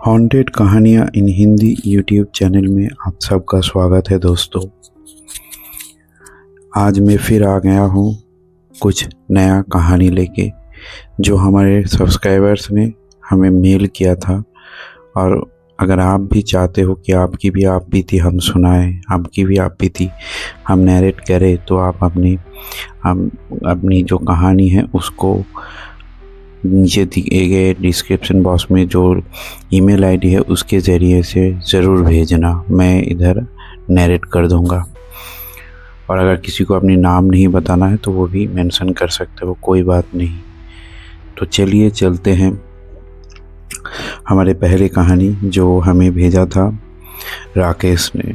Haunted कहानियाँ इन Hindi YouTube channel में आप सबका स्वागत है दोस्तों। आज मैं फिर आ गया हूँ कुछ नया कहानी लेके जो हमारे सब्सक्राइबर्स ने हमें मेल किया था। और अगर आप भी चाहते हो कि आपकी भी आप बीती हम सुनाएं, आपकी भी आप बीती हम नैरेट करें, तो आप अपनी जो कहानी है उसको नीचे दिए गए डिस्क्रिप्शन बॉक्स में जो ईमेल आईडी है उसके ज़रिए से ज़रूर भेजना। मैं इधर नैरेट कर दूंगा। और अगर किसी को अपनी नाम नहीं बताना है तो वो भी मेंशन कर सकते हो, कोई बात नहीं। तो चलिए चलते हैं हमारे पहले कहानी जो हमें भेजा था राकेश ने।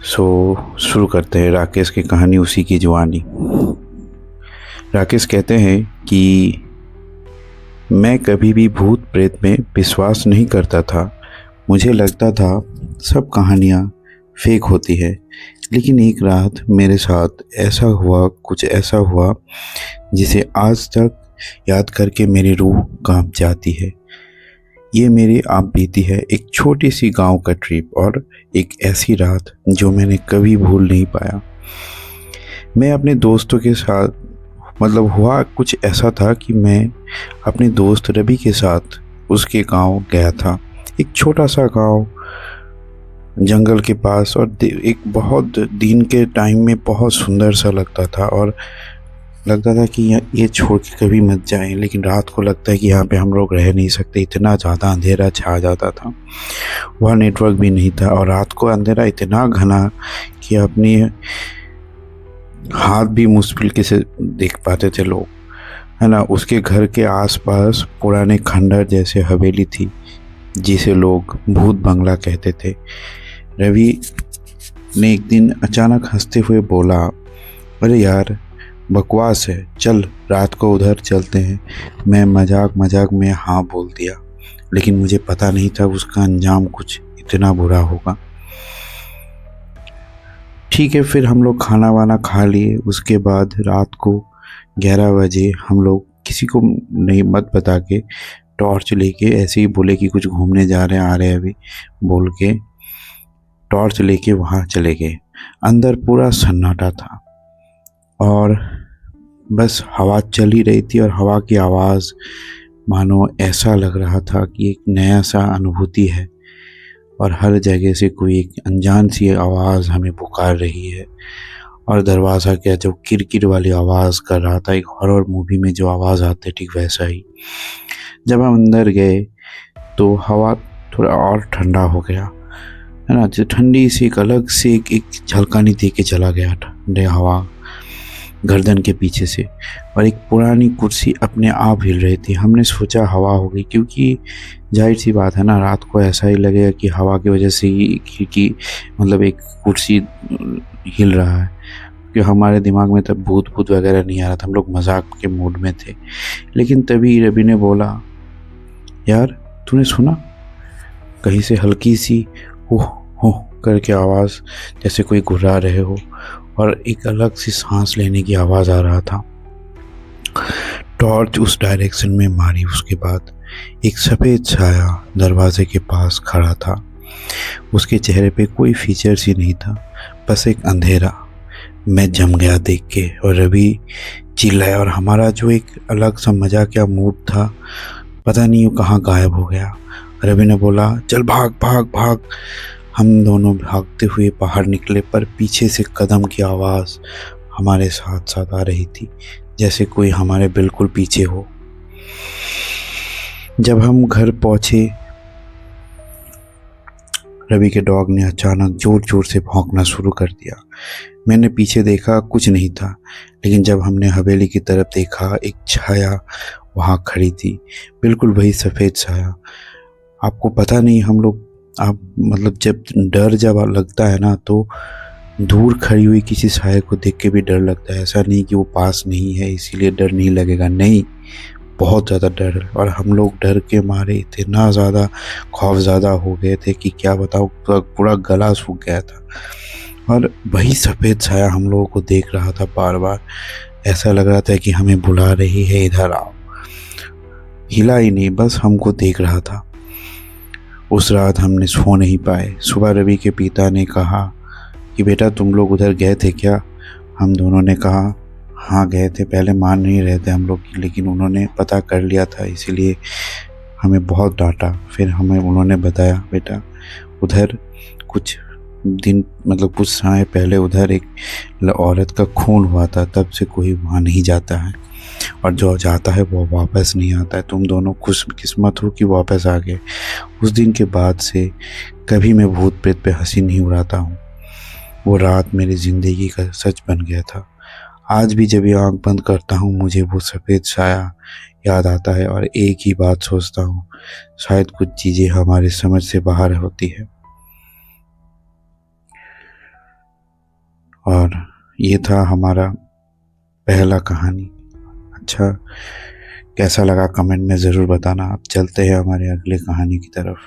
शुरू करते हैं राकेश की कहानी, उसी की जुबानी। राकेश कहते हैं कि मैं कभी भी भूत प्रेत में विश्वास नहीं करता था। मुझे लगता था सब कहानियाँ फेक होती है। लेकिन एक रात मेरे साथ कुछ ऐसा हुआ जिसे आज तक याद करके मेरी रूह कांप जाती है। ये मेरी आप बीती है, एक छोटी सी गांव का ट्रिप और एक ऐसी रात जो मैंने कभी भूल नहीं पाया। मैं अपने दोस्तों के साथ हुआ कुछ ऐसा था कि मैं अपने दोस्त रवि के साथ उसके गांव गया था। एक छोटा सा गांव जंगल के पास, और एक बहुत दिन के टाइम में बहुत सुंदर सा लगता था और लगता था कि ये छोड़ के कभी मत जाएं। लेकिन रात को लगता है कि यहाँ पे हम लोग रह नहीं सकते, इतना ज़्यादा अंधेरा छा जाता था। वहाँ नेटवर्क भी नहीं था और रात को अंधेरा इतना घना कि अपनी हाथ भी मुश्किल से देख पाते थे लोग, है ना। उसके घर के आसपास पुराने खंडर जैसे हवेली थी जिसे लोग भूत बंगला कहते थे। रवि ने एक दिन अचानक हंसते हुए बोला, अरे यार बकवास है, चल रात को उधर चलते हैं। मैं मजाक में हाँ बोल दिया, लेकिन मुझे पता नहीं था उसका अंजाम कुछ इतना बुरा होगा। ठीक है, फिर हम लोग खाना वाना खा लिए। उसके बाद रात को 11 बजे हम लोग किसी को नहीं मत बता के टॉर्च लेके ऐसे ही बोले कि कुछ घूमने जा रहे हैं, आ रहे हैं अभी बोल के टॉर्च लेके वहाँ चले गए। अंदर पूरा सन्नाटा था और बस हवा चल ही रही थी और हवा की आवाज़ मानो ऐसा लग रहा था कि एक नया सा अनुभूति है और हर जगह से कोई एक अनजान सी आवाज़ हमें पुकार रही है। और दरवाज़ा क्या जो किरकिर वाली आवाज़ कर रहा था, एक हॉरर मूवी में जो आवाज़ आती है ठीक वैसा ही। जब हम अंदर गए तो हवा थोड़ा और ठंडा हो गया, है ना। जो ठंडी सी एक अलग से एक झलकानी दे के चला गया ठंडे हवा गर्दन के पीछे से, और एक पुरानी कुर्सी अपने आप हिल रही थी। हमने सोचा हवा हो गई, क्योंकि जाहिर सी बात है ना, रात को ऐसा ही लगेगा कि हवा की वजह से ही खिड़की एक कुर्सी हिल रहा है। क्योंकि हमारे दिमाग में तब भूत वगैरह नहीं आ रहा था, हम लोग मजाक के मूड में थे। लेकिन तभी रवि ने बोला, यार तूने सुना? कहीं से हल्की सी हो करके आवाज़, जैसे कोई घुरा रहे हो, और एक अलग सी सांस लेने की आवाज़ आ रहा था। टॉर्च उस डायरेक्शन में मारी। उसके बाद एक सफ़ेद छाया दरवाजे के पास खड़ा था। उसके चेहरे पे कोई फीचर्स ही नहीं था, बस एक अंधेरा। मैं जम गया देख के, और रवि चिल्लाया और हमारा जो एक अलग सा मजाकिया मूड था पता नहीं वो कहाँ गायब हो गया। रवि ने बोला, चल भाग भाग भाग। हम दोनों भागते हुए बाहर निकले, पर पीछे से कदम की आवाज़ हमारे साथ साथ आ रही थी, जैसे कोई हमारे बिल्कुल पीछे हो। जब हम घर पहुंचे, रवि के डॉग ने अचानक जोर जोर से भौंकना शुरू कर दिया। मैंने पीछे देखा, कुछ नहीं था। लेकिन जब हमने हवेली की तरफ देखा, एक छाया वहाँ खड़ी थी, बिल्कुल वही सफ़ेद छाया। आपको पता नहीं, हम लोग जब डर लगता है ना, तो दूर खड़ी हुई किसी साया को देख के भी डर लगता है। ऐसा नहीं कि वो पास नहीं है इसीलिए डर नहीं लगेगा, नहीं, बहुत ज़्यादा डर। और हम लोग डर के मारे इतना ज़्यादा खौफज़दा हो गए थे कि क्या बताओ, पूरा गला सूख गया था। और वही सफ़ेद छाया हम लोगों को देख रहा था बार बार। ऐसा लग रहा था कि हमें बुला रही है, इधर आओ। हिला ही नहीं, बस हमको देख रहा था। उस रात हमने सो नहीं पाए। सुबह रवि के पिता ने कहा कि बेटा तुम लोग उधर गए थे क्या? हम दोनों ने कहा हाँ गए थे। पहले मान नहीं रहे थे हम लोग की, लेकिन उन्होंने पता कर लिया था, इसीलिए हमें बहुत डांटा। फिर हमें उन्होंने बताया बेटा उधर कुछ दिन मतलब कुछ समय पहले उधर एक औरत का खून हुआ था, तब से कोई वहाँ नहीं जाता है, और जो जाता है वो वापस नहीं आता है। तुम दोनों खुशकिस्मत हो कि वापस आ गए। उस दिन के बाद से कभी मैं भूत प्रेत पे हंसी नहीं उड़ाता हूँ। वो रात मेरी ज़िंदगी का सच बन गया था। आज भी जब ये आँख बंद करता हूँ मुझे वो सफ़ेद साया याद आता है और एक ही बात सोचता हूँ, शायद कुछ चीज़ें हमारे समझ से बाहर होती है। और ये था हमारा पहला कहानी। अच्छा कैसा लगा कमेंट में ज़रूर बताना। अब चलते हैं हमारे अगले कहानी की तरफ।